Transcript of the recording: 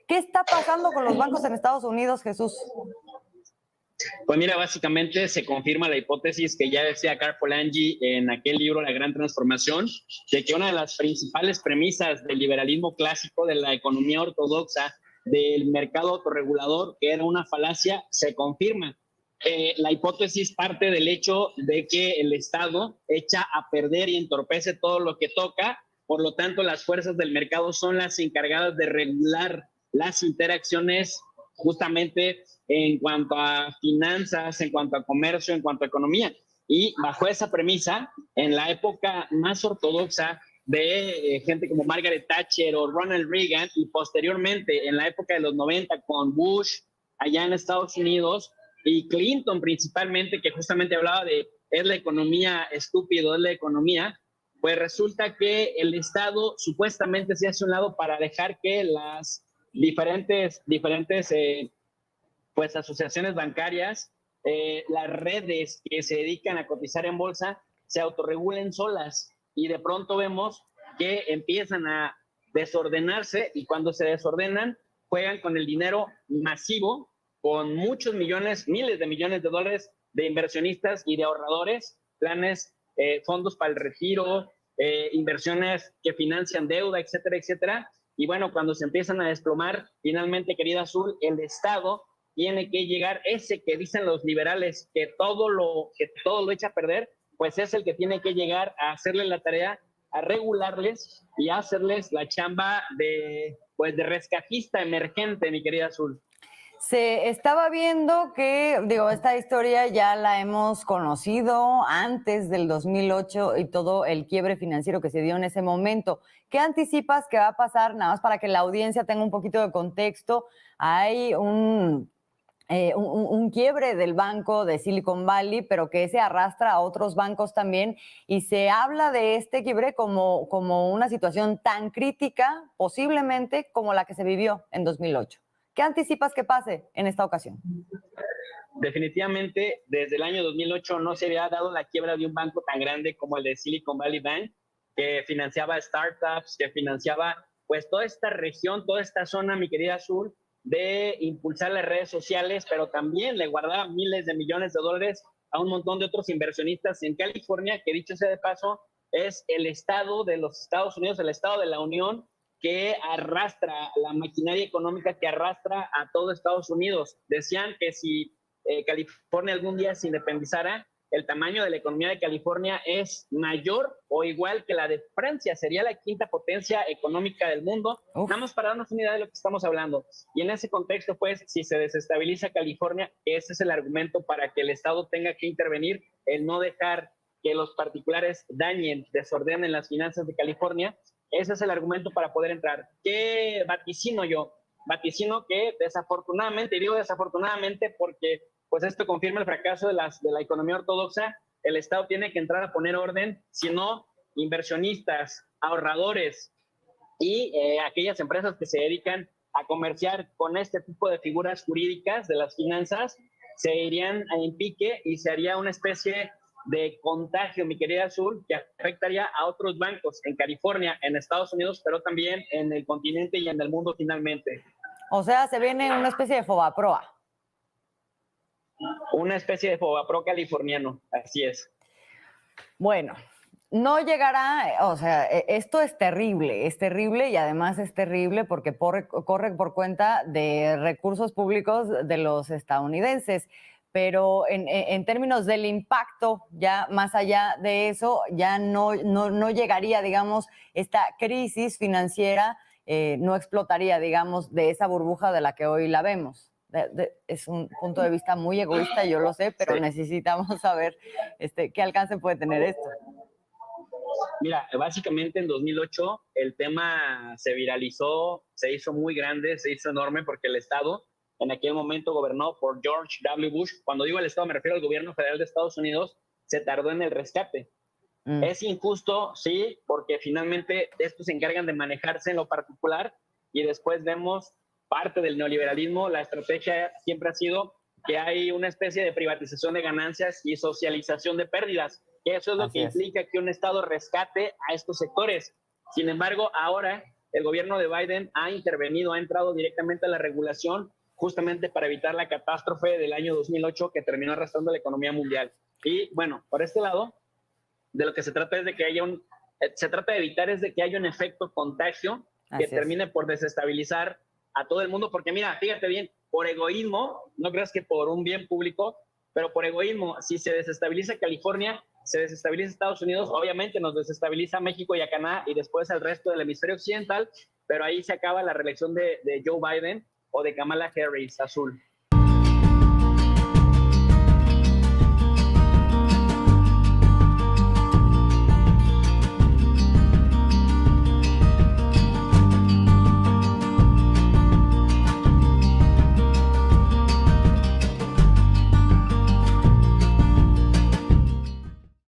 ¿Qué está pasando con los bancos en Estados Unidos, Jesús? Pues mira, básicamente se confirma la hipótesis que ya decía Carl Polanyi en aquel libro La Gran Transformación, de que una de las principales premisas del liberalismo clásico, de la economía ortodoxa, del mercado autorregulador, que era una falacia, se confirma. La hipótesis parte del hecho de que el Estado echa a perder y entorpece todo lo que toca, por lo tanto las fuerzas del mercado son las encargadas de regular las interacciones justamente en cuanto a finanzas, en cuanto a comercio, en cuanto a economía. Y bajo esa premisa, en la época más ortodoxa de gente como Margaret Thatcher o Ronald Reagan, y posteriormente en la época de los 90 con Bush allá en Estados Unidos y Clinton principalmente, que justamente hablaba de es la economía estúpido, es la economía, pues resulta que el Estado supuestamente se hace un lado para dejar que las diferentes pues asociaciones bancarias, las redes que se dedican a cotizar en bolsa, se autorregulen solas y de pronto vemos que empiezan a desordenarse y cuando se desordenan juegan con el dinero masivo, con muchos millones, miles de millones de dólares de inversionistas y de ahorradores, planes, fondos para el retiro, inversiones que financian deuda, etcétera, etcétera. Y bueno, cuando se empiezan a desplomar, finalmente, querida Azul, el Estado tiene que llegar, ese que dicen los liberales, que todo lo echa a perder, pues es el que tiene que llegar a hacerle la tarea, a regularles y a hacerles la chamba pues de rescatista emergente, mi querida Azul. Se estaba viendo que, digo, esta historia ya la hemos conocido antes del 2008 y todo el quiebre financiero que se dio en ese momento. ¿Qué anticipas que va a pasar? Nada más para que la audiencia tenga un poquito de contexto. Hay un quiebre del banco de Silicon Valley, pero que se arrastra a otros bancos también, y se habla de este quiebre como una situación tan crítica, posiblemente, como la que se vivió en 2008. ¿Qué anticipas que pase en esta ocasión? Definitivamente, desde el año 2008 no se había dado la quiebra de un banco tan grande como el de Silicon Valley Bank, que financiaba startups, que financiaba pues toda esta región, toda esta zona, mi querida Azul, de impulsar las redes sociales, pero también le guardaba miles de millones de dólares a un montón de otros inversionistas en California, que dicho sea de paso, es el estado de los Estados Unidos, el estado de la Unión, que arrastra la maquinaria económica que arrastra a todo Estados Unidos. Decían que si California algún día se independizara, el tamaño de la economía de California es mayor o igual que la de Francia, sería la quinta potencia económica del mundo. Uf. Nada más para darnos una idea de lo que estamos hablando. Y en ese contexto, pues, si se desestabiliza California, ese es el argumento para que el Estado tenga que intervenir, el no dejar que los particulares dañen, desordenen las finanzas de California. Ese es el argumento para poder entrar. ¿Qué vaticino yo? Vaticino que desafortunadamente, y digo desafortunadamente porque pues esto confirma el fracaso de la economía ortodoxa, el Estado tiene que entrar a poner orden, si no, inversionistas, ahorradores y aquellas empresas que se dedican a comerciar con este tipo de figuras jurídicas de las finanzas, se irían en pique y se haría una especie de contagio, mi querida Azul, que afectaría a otros bancos en California, en Estados Unidos, pero también en el continente y en el mundo finalmente. O sea, se viene una especie de fobaproa. Una especie de Fobapro californiano, así es. Bueno, no llegará, o sea, esto es terrible y además es terrible porque corre por cuenta de recursos públicos de los estadounidenses. Pero en términos del impacto, ya más allá de eso, ya no llegaría, digamos, esta crisis financiera, no explotaría, digamos, de esa burbuja de la que hoy la vemos. Es un punto de vista muy egoísta, yo lo sé, pero sí, necesitamos saber qué alcance puede tener esto. Mira, básicamente en 2008 el tema se viralizó, se hizo muy grande, se hizo enorme porque el Estado en aquel momento gobernado por George W. Bush. Cuando digo el Estado me refiero al gobierno federal de Estados Unidos, se tardó en el rescate. Es injusto, sí, porque finalmente estos se encargan de manejarse en lo particular y después vemos parte del neoliberalismo. La estrategia siempre ha sido que hay una especie de privatización de ganancias y socialización de pérdidas, que eso es lo que implica que un Estado rescate a estos sectores. Sin embargo, ahora el gobierno de Biden ha intervenido, ha entrado directamente a la regulación justamente para evitar la catástrofe del año 2008 que terminó arrastrando la economía mundial. Y bueno, por este lado, de lo que se trata es de que se trata de evitar es de que haya un efecto contagio que termine por desestabilizar a todo el mundo, porque mira, fíjate bien, por egoísmo, no creas que por un bien público, pero por egoísmo, si se desestabiliza California, se desestabiliza Estados Unidos, obviamente nos desestabiliza México y a Canadá y después al resto del hemisferio occidental, pero ahí se acaba la reelección de Joe Biden o de Kamala Harris, azul.